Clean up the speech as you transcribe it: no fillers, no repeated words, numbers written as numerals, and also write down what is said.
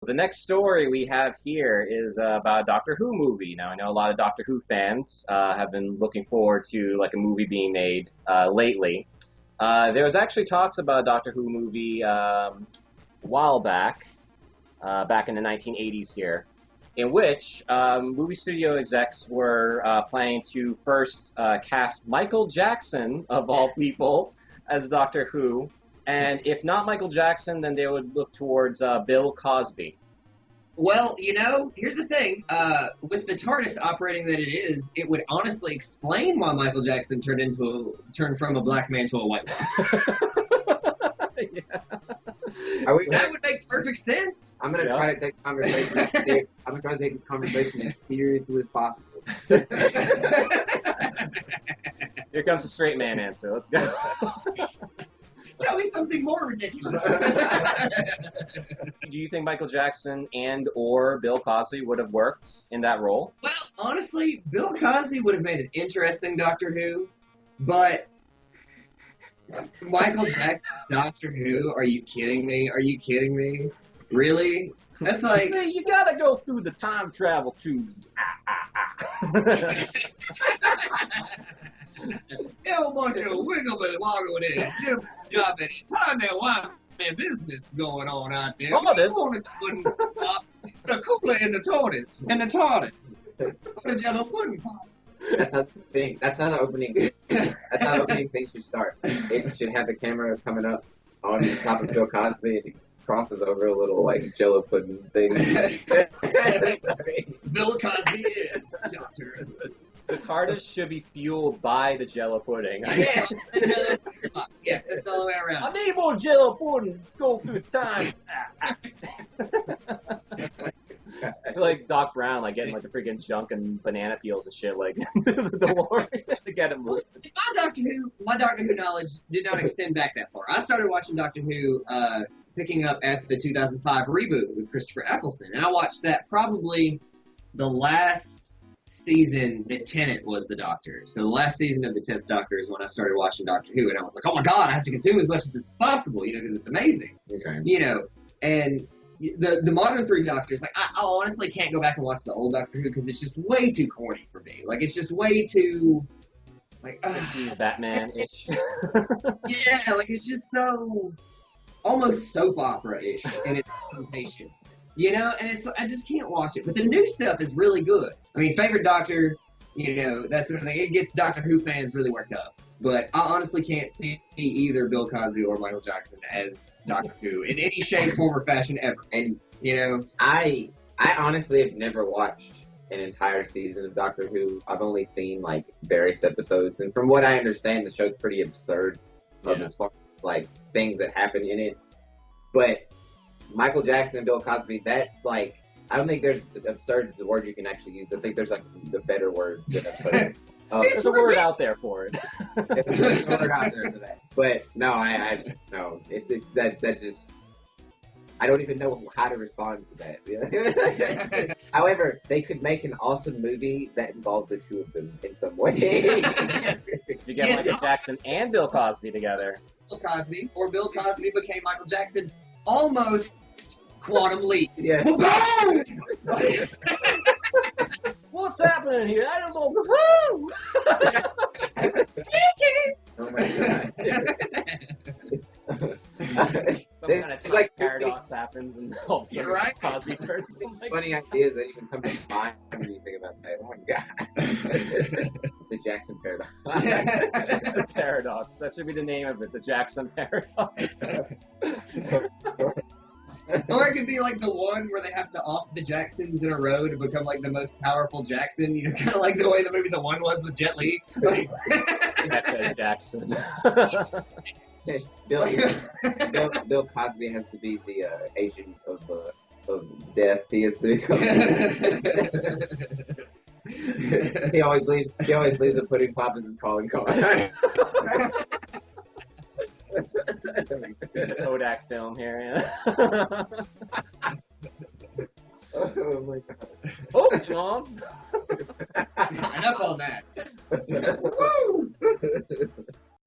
The next story we have here is about a Doctor Who movie. Now, I know a lot of Doctor Who fans have been looking forward to like a movie being made lately. There was actually talks about a Doctor Who movie a while back, back in the 1980s here, in which movie studio execs were planning to first cast Michael Jackson, of all people, as Doctor Who. And if not Michael Jackson, then they would look towards Bill Cosby. Well, here's the thing. With the TARDIS operating that it is, it would honestly explain why Michael Jackson turned from a black man to a white one. Yeah. That would make perfect sense. I'm gonna try to take this conversation as seriously as possible. Here comes the straight man answer. Let's go. Tell me something more ridiculous. Do you think Michael Jackson and or Bill Cosby would have worked in that role? Well, honestly, Bill Cosby would have made an interesting Doctor Who, but Michael Jackson, Doctor Who? Are you kidding me? Really? That's like... Man, you gotta go through the time travel tubes. Yeah, a bunch of wiggly woggle there. Jim job at it. Time and wine and business going on out there. All this. The cooler in the TARDIS. The jello pudding pops. That's how the opening scene should start. It should have the camera coming up on top of Bill Cosby and he crosses over a little like jello pudding thing. Bill Cosby is Doctor. The TARDIS should be fueled by the jello pudding. Yes, the jello pudding pop. Yes, it's all the way around. I need more jello pudding. Go through time. Like Doc Brown, like getting like the freaking junk and banana peels and shit, like the DeLorean to get him moved. My Doctor Who knowledge did not extend back that far. I started watching Doctor Who picking up after the 2005 reboot with Christopher Eccleston, and I watched that probably the last season that Tennant was the Doctor. So the last season of the 10th Doctor is when I started watching Doctor Who, and I was like, oh my god, I have to consume as much of this as possible, because it's amazing. Okay. And the modern three Doctors, like, I honestly can't go back and watch the old Doctor Who because it's just way too corny for me. Like, it's just way too, like, 60s Batman-ish. Yeah, like, it's just so, almost soap opera-ish in its presentation. And I just can't watch it. But the new stuff is really good. I mean, favorite Doctor, that sort of thing. It gets Doctor Who fans really worked up. But I honestly can't see either Bill Cosby or Michael Jackson as Doctor Who in any shape, form, or fashion ever. And, I honestly have never watched an entire season of Doctor Who. I've only seen, like, various episodes. And from what I understand, the show's pretty absurd as far as, like, things that happen in it. But Michael Jackson and Bill Cosby, that's, like, I don't think there's absurd is a word you can actually use. I think there's, like, the better word than absurd. There's a word out there for it. There's a word out there for that. But no, no. That just, I don't even know how to respond to that. However, they could make an awesome movie that involved the two of them in some way. You get Michael Jackson and Bill Cosby together. Bill Cosby, or Bill Cosby became Michael Jackson, almost quantum leap. Yes. What's happening here? I don't know. Oh my god. Some kind of time paradox happens and all of a sudden right. Cosby turns into Michael Funny ideas that even come to mind when you think about that. Oh my god. The Jackson paradox. The paradox. That should be the name of it. The Jackson paradox. Or it could be like the one where they have to off the Jacksons in a row to become like the most powerful Jackson, kind of like the way the movie The One was with Jet Li. Echo Jackson. Bill Cosby has to be the agent of death. He has to become. He always leaves a pudding pop as his calling card. There's a Kodak film here. Yeah. Oh my god. Oh, John. Enough on that. Woo!